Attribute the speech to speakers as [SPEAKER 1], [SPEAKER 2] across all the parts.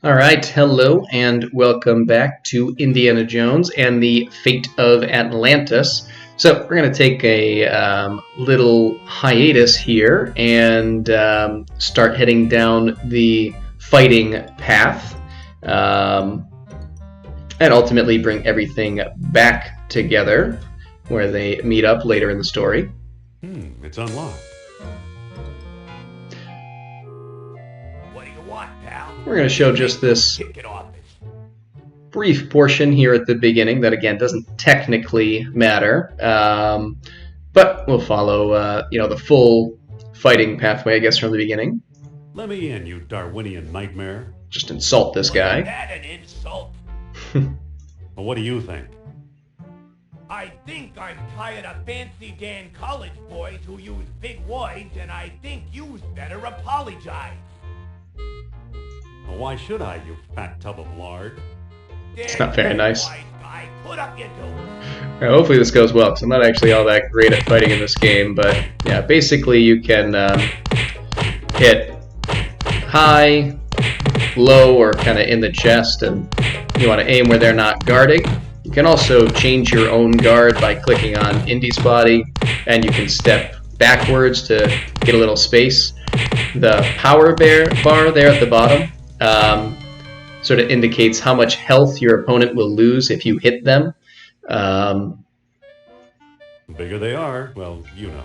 [SPEAKER 1] All right, hello and welcome back to Indiana Jones and the Fate of Atlantis. So we're going to take a little hiatus here and start heading down the fighting path, um, and ultimately bring everything back together where they meet up later in the story.
[SPEAKER 2] It's unlocked.
[SPEAKER 3] What do you want, pal?
[SPEAKER 1] We're going to show just this
[SPEAKER 3] Ticket office.
[SPEAKER 1] brief portion here at the beginning that again doesn't technically matter, but we'll follow the full fighting pathway, I guess, from the beginning.
[SPEAKER 2] Let me in, you Darwinian nightmare.
[SPEAKER 1] Just insult this guy.
[SPEAKER 3] Wasn't that an insult?
[SPEAKER 2] Well, what do you think?
[SPEAKER 3] I think I'm tired of fancy Dan college boys who use big words, and I think you'd better apologize.
[SPEAKER 2] Well, why should I, you fat tub of lard?
[SPEAKER 1] It's not very nice.
[SPEAKER 3] Guy, put up your doors.
[SPEAKER 1] Hopefully this goes well, because I'm not actually all that great at fighting in this game, but yeah, basically you can hit high, low, or kind of in the chest, and you want to aim where they're not guarding. You can also change your own guard by clicking on Indy's body, and you can step backwards to get a little space. The power bar there at the bottom sort of indicates how much health your opponent will lose if you hit them.
[SPEAKER 2] The bigger they are, well, you know.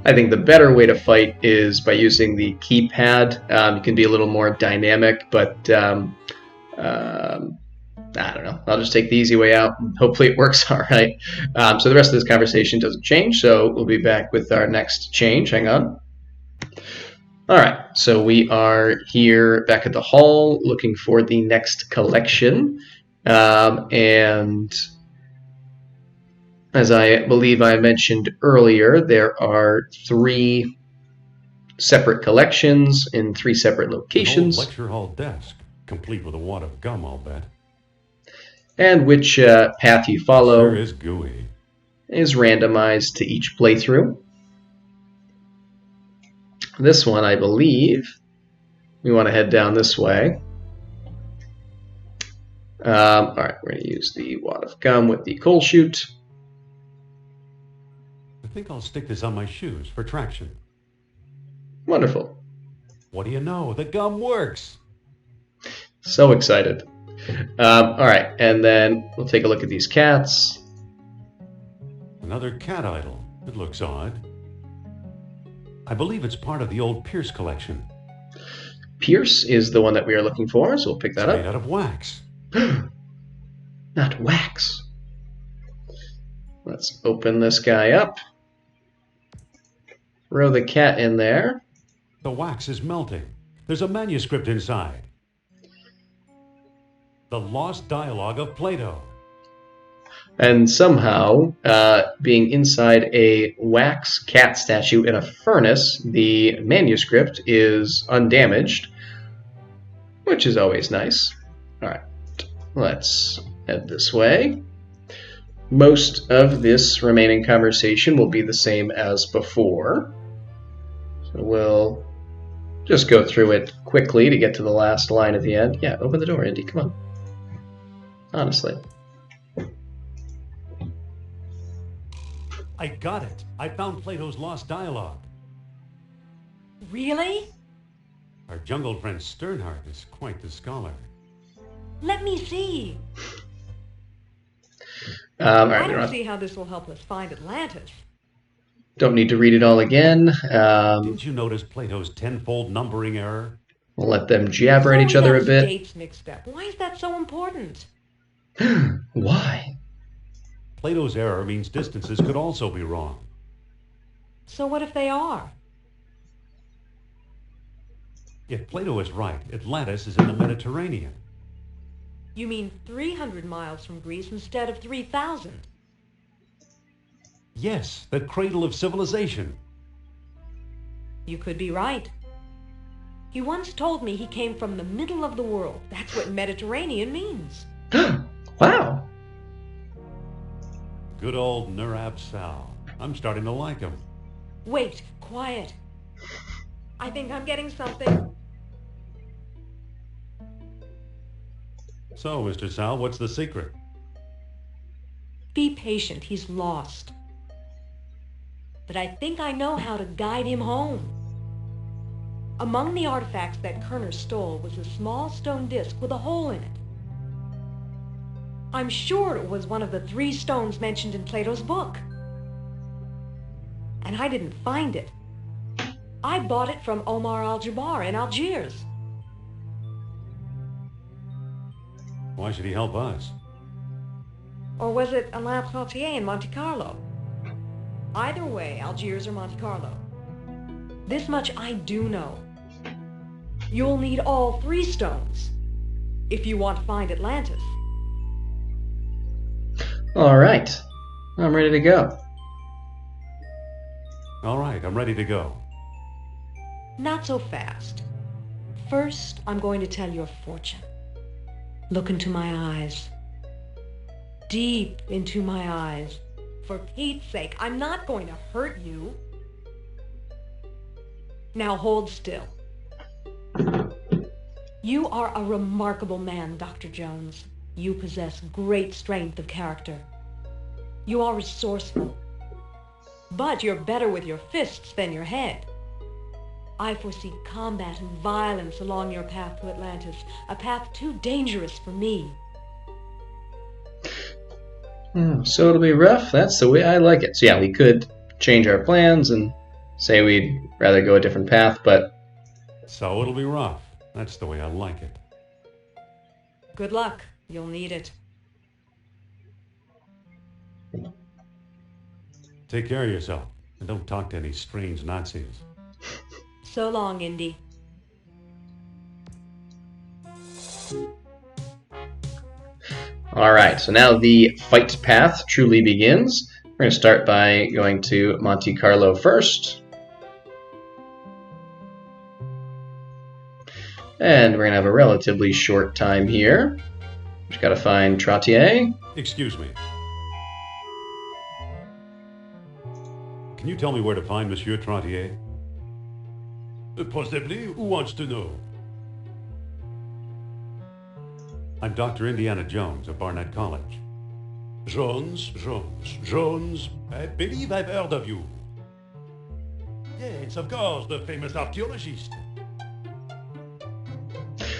[SPEAKER 1] I think the better way to fight is by using the keypad. You can be a little more dynamic, but I don't know. I'll just take the easy way out. Hopefully it works all right. So the rest of this conversation doesn't change, so we'll be back with our next change. Hang on. All right, so we are here back at the hall looking for the next collection. And as I believe I mentioned earlier, there are 3 separate collections in 3 separate locations.
[SPEAKER 2] An old lecture hall desk, complete with a wad of gum, I'll bet.
[SPEAKER 1] And which path you follow
[SPEAKER 2] Sure is gooey.
[SPEAKER 1] is randomized to each playthrough. This one, I believe, we want to head down this way. All right, we're going to use the wad of gum with the coal chute.
[SPEAKER 2] I think I'll stick this on my shoes for traction.
[SPEAKER 1] Wonderful.
[SPEAKER 2] What do you know? The gum works!
[SPEAKER 1] So excited. All right, and then we'll take a look at these cats.
[SPEAKER 2] Another cat idol. It looks odd. I believe it's part of the old Pierce collection.
[SPEAKER 1] Pierce is the one that we are looking for, so we'll pick that
[SPEAKER 2] It's made
[SPEAKER 1] up.
[SPEAKER 2] out of wax.
[SPEAKER 1] Not wax. Let's open this guy up. Throw the cat in there.
[SPEAKER 2] The wax is melting. There's a manuscript inside. The Lost Dialogue of Plato.
[SPEAKER 1] And somehow, being inside a wax cat statue in a furnace, the manuscript is undamaged, which is always nice. All right, let's head this way. Most of this remaining conversation will be the same as before. So we'll just go through it quickly to get to the last line at the end. Yeah, open the door, Indy, come on. Honestly.
[SPEAKER 2] I got it. I found Plato's Lost Dialogue.
[SPEAKER 4] Really?
[SPEAKER 2] Our jungle friend Sternhardt is quite the scholar.
[SPEAKER 4] Let me see.
[SPEAKER 1] All right,
[SPEAKER 4] I
[SPEAKER 1] we
[SPEAKER 4] don't
[SPEAKER 1] don't,
[SPEAKER 4] see how this will help us find Atlantis.
[SPEAKER 1] don't need to read it all again.
[SPEAKER 2] Didn't you notice Plato's tenfold numbering error?
[SPEAKER 1] We'll let them jabber at
[SPEAKER 4] So
[SPEAKER 1] each
[SPEAKER 4] we
[SPEAKER 1] other
[SPEAKER 4] got
[SPEAKER 1] a bit.
[SPEAKER 4] Dates mixed up. Why is that so important?
[SPEAKER 1] Why?
[SPEAKER 2] Plato's error means distances could also be wrong.
[SPEAKER 4] So what if they are?
[SPEAKER 2] If Plato is right, Atlantis is in the Mediterranean.
[SPEAKER 4] You mean 300 miles from Greece instead of 3,000?
[SPEAKER 2] Yes, the cradle of civilization.
[SPEAKER 4] You could be right. He once told me he came from the middle of the world. That's what Mediterranean means.
[SPEAKER 1] Wow.
[SPEAKER 2] Good old Nurab Sal. I'm starting to like him.
[SPEAKER 4] Wait, quiet. I think I'm getting something.
[SPEAKER 2] So, Mr. Sal, what's the secret?
[SPEAKER 4] Be patient, he's lost. But I think I know how to guide him home. Among the artifacts that Kerner stole was a small stone disc with a hole in it. I'm sure it was one of the 3 stones mentioned in Plato's book. And I didn't find it. I bought it from Omar Al-Jabbar in Algiers.
[SPEAKER 2] Why should he help us?
[SPEAKER 4] Or was it Alain Cloutier in Monte Carlo? Either way, Algiers or Monte Carlo. This much I do know. You'll need all 3 stones if you want to find Atlantis.
[SPEAKER 1] All right. I'm ready to go.
[SPEAKER 2] All right, I'm ready to go.
[SPEAKER 4] Not so fast. First, I'm going to tell your fortune. Look into my eyes. Deep into my eyes. For Pete's sake, I'm not going to hurt you. Now hold still. You are a remarkable man, Dr. Jones. You possess great strength of character. You are resourceful. But you're better with your fists than your head. I foresee combat and violence along your path to Atlantis, a path too dangerous for me.
[SPEAKER 1] So it'll be rough. That's the way I like it. So yeah, we could change our plans and say we'd rather go a different path, but...
[SPEAKER 2] So it'll be rough. That's the way I like it.
[SPEAKER 4] Good luck. You'll need it.
[SPEAKER 2] Take care of yourself, and don't talk to any strange Nazis.
[SPEAKER 4] So long, Indy.
[SPEAKER 1] All right, so now the fight path truly begins. We're going to start by going to Monte Carlo first. And we're going to have a relatively short time here. Just got to find Trottier.
[SPEAKER 2] Excuse me. Can you tell me where to find Monsieur Trottier?
[SPEAKER 3] Possibly. Who wants to know?
[SPEAKER 2] I'm Dr. Indiana Jones of Barnett College.
[SPEAKER 3] Jones. I believe I've heard of you. Yes, of course, the famous archaeologist.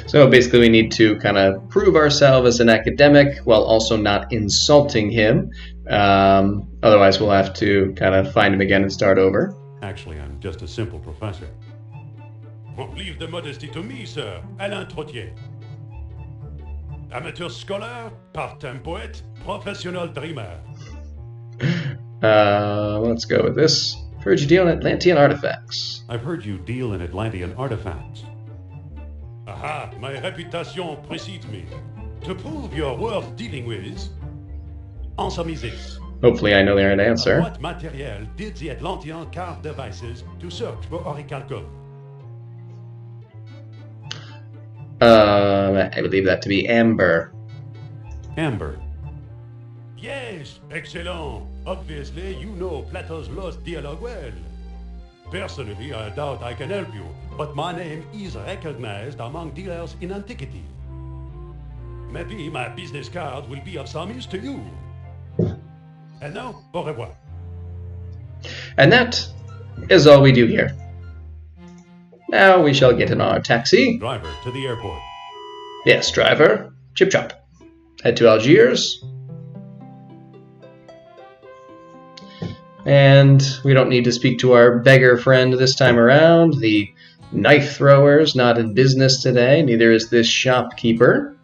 [SPEAKER 1] So basically we need to kind of prove ourselves as an academic while also not insulting him. Otherwise we'll have to kind of find him again and start over.
[SPEAKER 2] Actually, I'm just a simple professor.
[SPEAKER 3] Leave the modesty to me, sir. Alain Trottier. Amateur scholar, part-time poet, professional dreamer.
[SPEAKER 1] Let's go with this. Heard you deal in Atlantean artifacts.
[SPEAKER 2] I've heard you deal in Atlantean artifacts.
[SPEAKER 3] Aha, my reputation precedes me. To prove you're worth dealing with, answer me this.
[SPEAKER 1] Hopefully I know the right answer.
[SPEAKER 3] What material did the Atlanteans carve devices to search for orichalcum?
[SPEAKER 1] I believe that to be amber.
[SPEAKER 2] Amber.
[SPEAKER 3] Yes, excellent. Obviously, you know Plato's lost dialogue well. Personally, I doubt I can help you, but my name is recognized among dealers in antiquity. Maybe my business card will be of some use to you. And now, au revoir.
[SPEAKER 1] And that is all we do here. Now we shall get in our taxi.
[SPEAKER 2] Driver, to the airport.
[SPEAKER 1] Yes, driver. Chip chop. Head to Algiers. And we don't need to speak to our beggar friend this time around. The knife thrower's not in business today. Neither is this shopkeeper.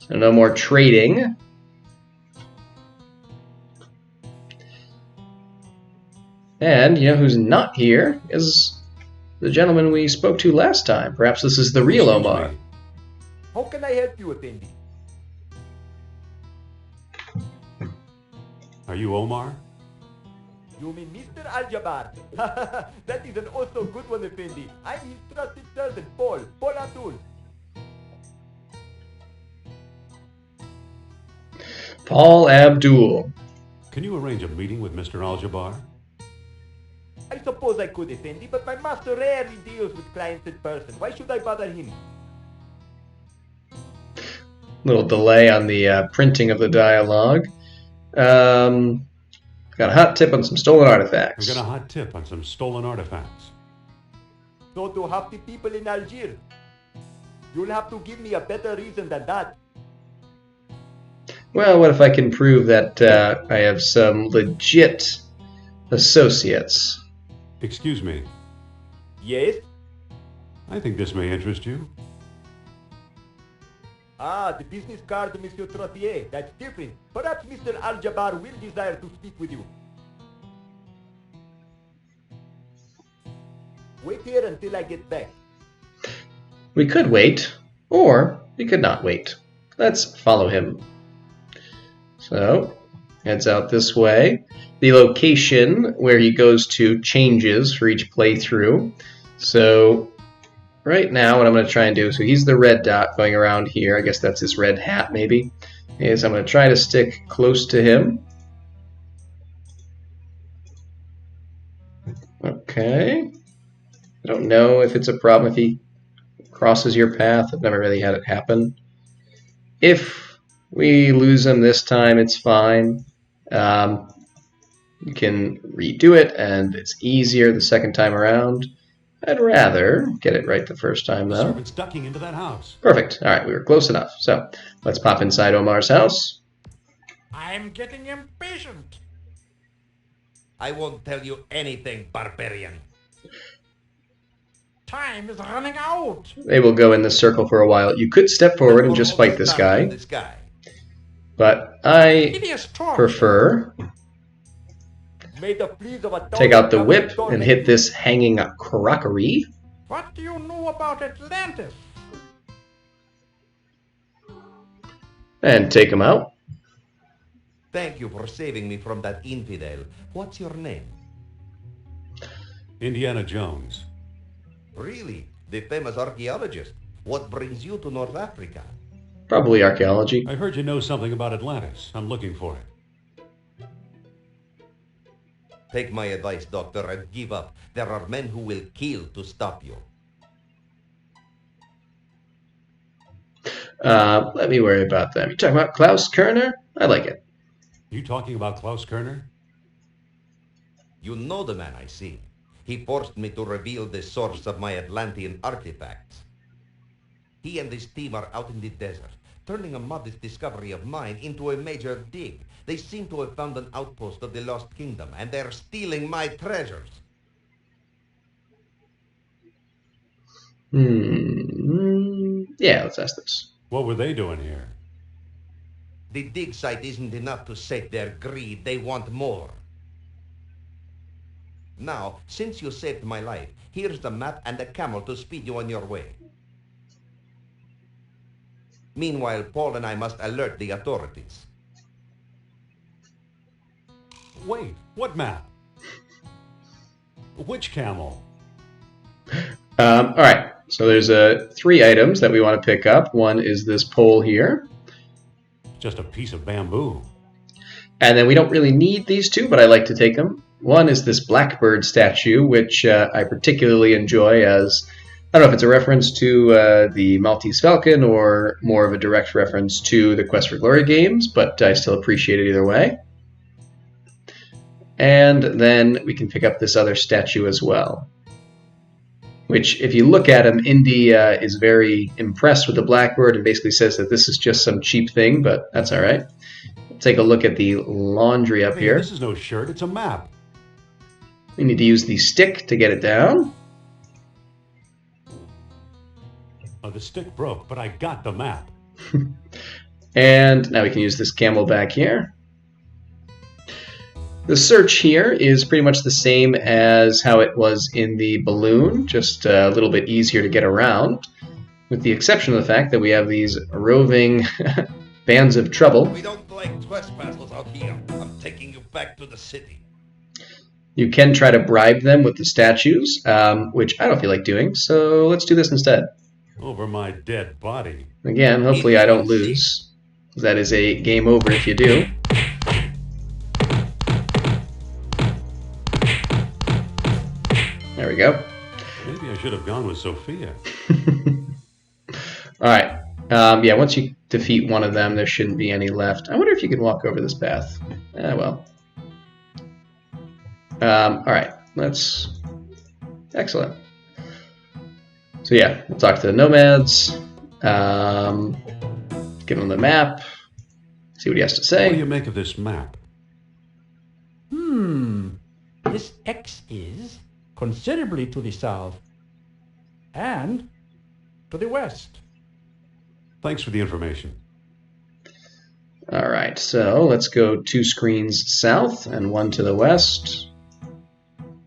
[SPEAKER 1] So no more trading. And you know who's not here is the gentleman we spoke to last time. Perhaps this is the real
[SPEAKER 2] Excuse
[SPEAKER 1] Omar.
[SPEAKER 2] me.
[SPEAKER 5] How can I help you, Indy?
[SPEAKER 2] Are you Omar?
[SPEAKER 5] You mean Mr. Al-Jabbar? That is an also good one, Effendi. I'm his trusted servant, Paul Abdul.
[SPEAKER 1] Paul Abdul.
[SPEAKER 2] Can you arrange a meeting with Mr. Al-Jabbar?
[SPEAKER 5] I suppose I could, Effendi, but my master rarely deals with clients in person. Why should I bother him?
[SPEAKER 1] Little delay on the printing of the dialogue. Got a hot tip on some stolen artifacts.
[SPEAKER 2] I've got a hot tip on some stolen artifacts.
[SPEAKER 5] So to half the people in Algiers, you'll have to give me a better reason than that.
[SPEAKER 1] Well, what if I can prove that I have some legit associates?
[SPEAKER 2] Excuse me.
[SPEAKER 5] Yes?
[SPEAKER 2] I think this may interest you.
[SPEAKER 5] Ah, the business card, Monsieur Trottier. That's different. Perhaps Mr. Al-Jabbar will desire to speak with you. Wait here until I get back.
[SPEAKER 1] We could wait, or we could not wait. Let's follow him. So, heads out this way. The location where he goes to changes for each playthrough. So, right now what I'm going to try and do, so he's the red dot going around here. I guess that's his red hat, maybe. Is I'm going to try to stick close to him. Okay. I don't know if it's a problem if he crosses your path. I've never really had it happen. If we lose him this time, it's fine. You can redo it, and it's easier the second time around. I'd rather get it right the first time,
[SPEAKER 2] The
[SPEAKER 1] though.
[SPEAKER 2] servant's ducking into that house.
[SPEAKER 1] Perfect. All right, we were close enough. So let's pop inside Omar's house.
[SPEAKER 6] I'm getting impatient.
[SPEAKER 7] I won't tell you anything, barbarian.
[SPEAKER 6] Time is running out.
[SPEAKER 1] They will go in this circle for a while. You could step forward and just fight this guy, but I
[SPEAKER 6] Hideous torture.
[SPEAKER 1] prefer
[SPEAKER 5] May the fleas of a
[SPEAKER 1] take out the whip and
[SPEAKER 5] torment
[SPEAKER 1] hit
[SPEAKER 5] you.
[SPEAKER 1] this hanging crockery.
[SPEAKER 6] What do you know about Atlantis?
[SPEAKER 1] And take him out.
[SPEAKER 7] Thank you for saving me from that infidel. What's your name?
[SPEAKER 2] Indiana Jones.
[SPEAKER 7] Really? The famous archaeologist. What brings you to North Africa?
[SPEAKER 1] Probably archaeology.
[SPEAKER 2] I heard you know something about Atlantis. I'm looking for it.
[SPEAKER 7] Take my advice, Doctor, and give up. There are men who will kill to stop you.
[SPEAKER 1] Let me worry about them. You talking about Klaus Kerner? I like it.
[SPEAKER 2] You talking about Klaus Kerner?
[SPEAKER 7] You know the man, I see. He forced me to reveal the source of my Atlantean artifacts. He and his team are out in the desert, turning a modest discovery of mine into a major dig. They seem to have found an outpost of the Lost Kingdom, and they're stealing my treasures.
[SPEAKER 1] Yeah, let's ask this.
[SPEAKER 2] What were they doing here?
[SPEAKER 7] The dig site isn't enough to sate their greed. They want more. Now, since you saved my life, here's the map and a camel to speed you on your way. Meanwhile, Paul and I must alert the authorities.
[SPEAKER 2] Wait, what map? Which camel?
[SPEAKER 1] All right, so there's 3 items that we want to pick up. One is this pole here.
[SPEAKER 2] Just a piece of bamboo.
[SPEAKER 1] And then we don't really need these 2, but I like to take them. One is this blackbird statue, which I particularly enjoy as, I don't know if it's a reference to the Maltese Falcon or more of a direct reference to the Quest for Glory games, but I still appreciate it either way. And then we can pick up this other statue as well, which, if you look at him, Indy is very impressed with the blackbird and basically says that this is just some cheap thing, but that's all right. Take a look at the laundry up
[SPEAKER 2] Hey,
[SPEAKER 1] here.
[SPEAKER 2] this is no shirt, it's a map.
[SPEAKER 1] We need to use the stick to get it down.
[SPEAKER 2] Oh, the stick broke, but I got the map.
[SPEAKER 1] And now we can use this camel back here. The search here is pretty much the same as how it was in the balloon, just a little bit easier to get around, with the exception of the fact that we have these roving bands of trouble.
[SPEAKER 7] We don't like trespassers out here. I'm taking you back to the city.
[SPEAKER 1] You can try to bribe them with the statues, which I don't feel like doing, so let's do this instead.
[SPEAKER 2] Over my dead body.
[SPEAKER 1] Again, hopefully I don't lose. That is a game over if you do. There we go.
[SPEAKER 2] Maybe I should have gone with Sophia.
[SPEAKER 1] All right. Yeah, once you defeat one of them, there shouldn't be any left. I wonder if you can walk over this path. Well. Alright, let's... Excellent. So yeah, we'll talk to the nomads, give him the map, see what he has to say.
[SPEAKER 2] What do you make of this map?
[SPEAKER 6] This X is considerably to the south and to the west.
[SPEAKER 2] Thanks for the information.
[SPEAKER 1] Alright, so let's go 2 screens south and 1 to the west.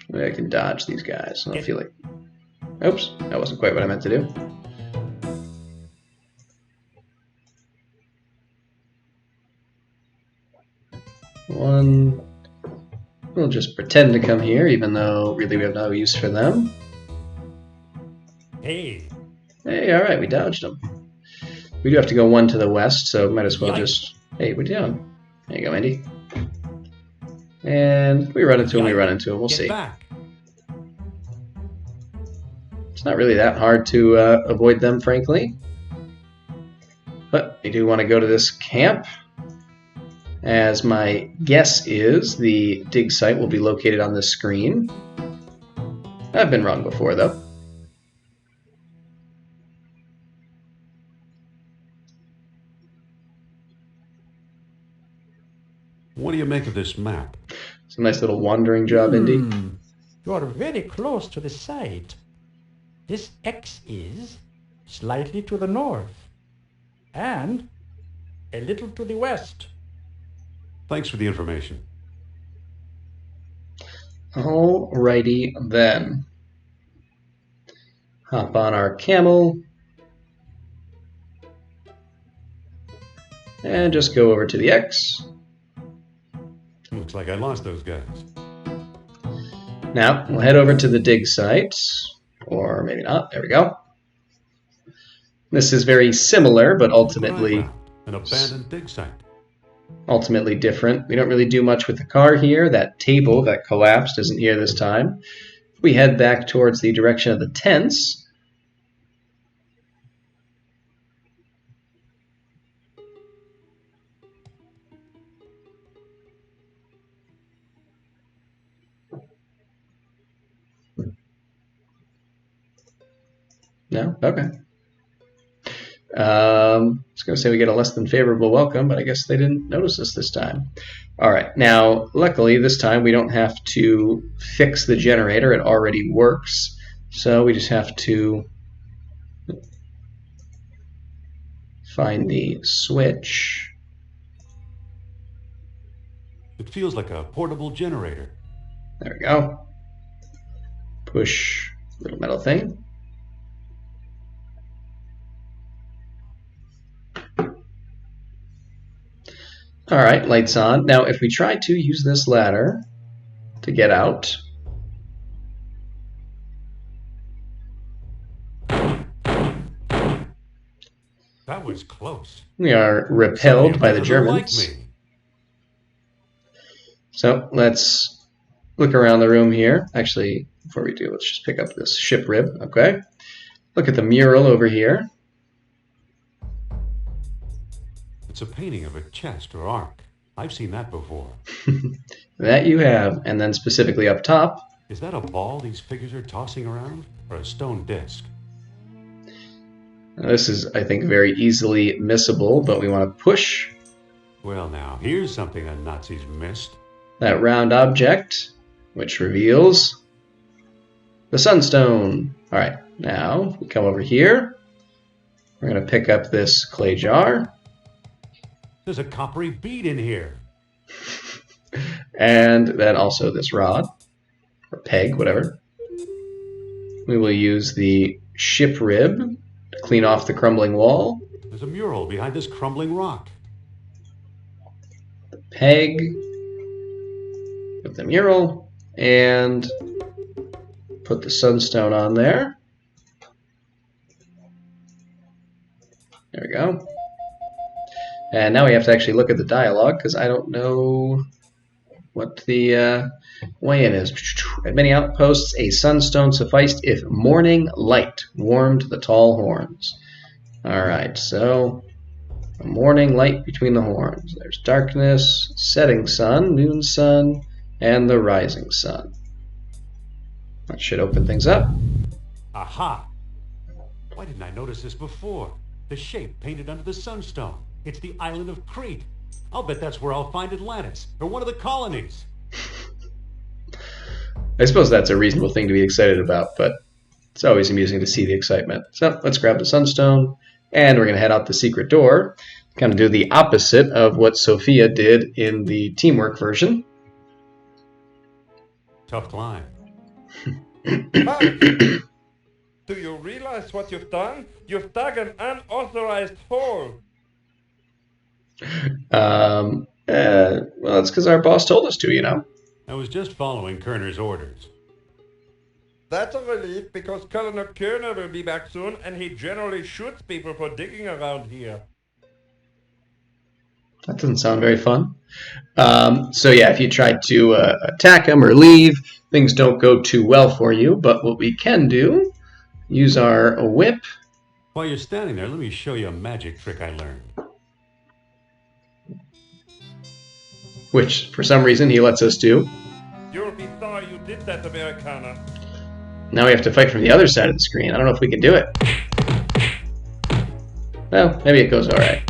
[SPEAKER 1] Maybe I can dodge these guys. I don't feel like... Oops, that wasn't quite what I meant to do. One. We'll just pretend to come here, even though really we have no use for them.
[SPEAKER 3] Hey,
[SPEAKER 1] Hey, alright, we dodged them. We do have to go 1 to the west, so might as well just... Hey, what are you doing? There you go, Indy. And we run into him, we'll
[SPEAKER 3] get
[SPEAKER 1] see.
[SPEAKER 3] back.
[SPEAKER 1] It's not really that hard to avoid them, frankly. But I do want to go to this camp. As my guess is, the dig site will be located on this screen. I've been wrong before, though.
[SPEAKER 2] What do you make of this map?
[SPEAKER 1] It's a nice little wandering job, Indy.
[SPEAKER 6] You are very close to the site. This X is slightly to the north and a little to the west.
[SPEAKER 2] Thanks for the information.
[SPEAKER 1] Alrighty then. Hop on our camel. And just go over to the X.
[SPEAKER 2] Looks like I lost those guys.
[SPEAKER 1] Now, we'll head over to the dig site. Or maybe not. There we go. This is very similar, but ultimately...
[SPEAKER 2] An abandoned dig site.
[SPEAKER 1] Ultimately different. We don't really do much with the car here. That table that collapsed isn't here this time. We head back towards the direction of the tents. No? Okay. I was going to say we get a less than favorable welcome, but I guess they didn't notice us this time. All right. Now, luckily, this time we don't have to fix the generator. It already works. So we just have to find the switch.
[SPEAKER 2] It feels like a portable generator.
[SPEAKER 1] There we go. Push little metal thing. All right, lights on. Now, if we try to use this ladder to get out,
[SPEAKER 2] That was close.
[SPEAKER 1] we are repelled by the Germans.
[SPEAKER 2] Like me.
[SPEAKER 1] So let's look around the room here. Actually, before we do, let's just pick up this ship rib. Okay. Look at the mural over here.
[SPEAKER 2] It's a painting of a chest or ark. I've seen that before.
[SPEAKER 1] That you have. And then specifically up top,
[SPEAKER 2] Is that a ball these figures are tossing around? Or a stone disc?
[SPEAKER 1] this is, I think, very easily missable, but we want to push
[SPEAKER 2] Well now, here's something the Nazis missed.
[SPEAKER 1] that round object, which reveals the sunstone. All right, now we come over here. We're going to pick up this clay jar.
[SPEAKER 2] There's a coppery bead in here.
[SPEAKER 1] And then also this rod, or peg, whatever. We will use the ship rib to clean off the crumbling wall.
[SPEAKER 2] There's a mural behind this crumbling rock.
[SPEAKER 1] The peg with the mural, and put the sunstone on there. There we go. And now we have to actually look at the dialogue, because I don't know what the weigh-in is. At many outposts, a sunstone sufficed if morning light warmed the tall horns. Alright, so A morning light between the horns. There's darkness, setting sun, noon sun, and the rising sun. That should open things up.
[SPEAKER 2] Aha! Why didn't I notice this before? The shape painted under the sunstone. It's the island of Crete. I'll bet that's where I'll find Atlantis, or one of the colonies.
[SPEAKER 1] I suppose that's a reasonable thing to be excited about, but it's always amusing to see the excitement. So let's grab the sunstone, and we're going to head out the secret door. Kind of do the opposite of what Sophia did in the teamwork version.
[SPEAKER 2] Tough climb.
[SPEAKER 5] Do you realize what you've done? You've dug an unauthorized hole.
[SPEAKER 1] Well, that's because our boss told us to, you know.
[SPEAKER 2] I was just following Kerner's orders.
[SPEAKER 5] That's a relief because Colonel Kerner will be back soon and he generally shoots people for digging around here.
[SPEAKER 1] That doesn't sound very fun. So yeah, if you try to attack him or leave, things don't go too well for you. But what we can do, use our whip.
[SPEAKER 2] While you're standing there, let me show you a magic trick I learned.
[SPEAKER 1] Which, for some reason, he lets us do.
[SPEAKER 5] You'll be sorry you did that, Americana.
[SPEAKER 1] Now we have to fight from the other side of the screen. I don't know if we can do it. Well, maybe it goes alright.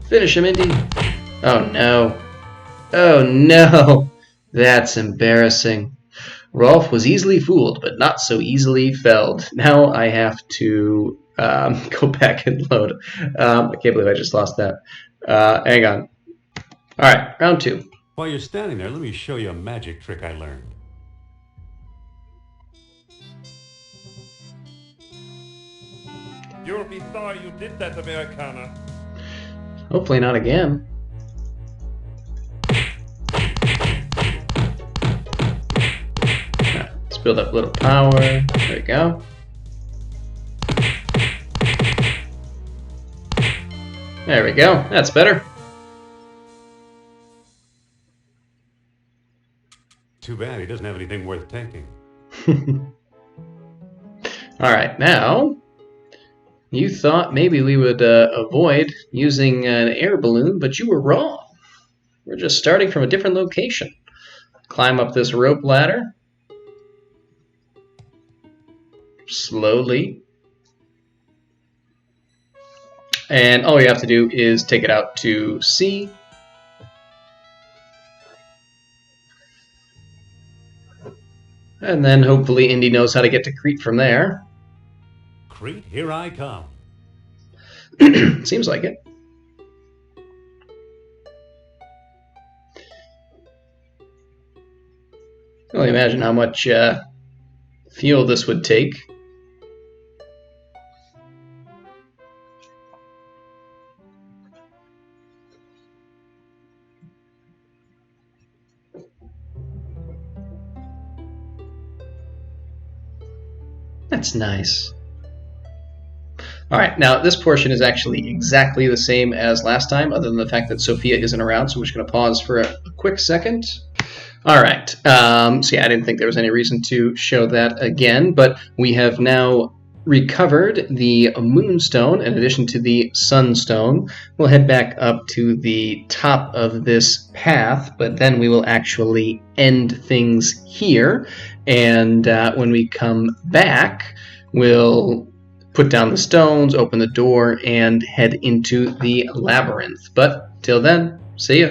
[SPEAKER 1] Finish him, Indy. Oh no. Oh no. That's embarrassing. Rolf was easily fooled, but not so easily felled. Now I have to go back and load. I can't believe I just lost that. Hang on. Alright, round 2.
[SPEAKER 2] While you're standing there, let me show you a magic trick I learned.
[SPEAKER 5] You'll be sorry you did that, Americana.
[SPEAKER 1] Hopefully not again. Alright, let's build up a little power. There we go. There we go. That's better.
[SPEAKER 2] Too bad he doesn't have anything worth taking.
[SPEAKER 1] Alright, now, you thought maybe we would avoid using an air balloon, but you were wrong. We're just starting from a different location. Climb up this rope ladder. Slowly. And all you have to do is take it out to sea. And then hopefully Indy knows how to get to Crete from there.
[SPEAKER 2] Crete, here I come.
[SPEAKER 1] Seems like it. I can only imagine how much fuel this would take. That's nice. Alright, now this portion is actually exactly the same as last time, other than the fact that Sophia isn't around, so we're just going to pause for a quick second. Alright, so yeah, I didn't think there was any reason to show that again, but we have now recovered the moonstone in addition to the sunstone. We'll head back up to the top of this path, but then we will actually end things here, and when we come back, we'll put down the stones, open the door, and head into the labyrinth. But till then, see ya.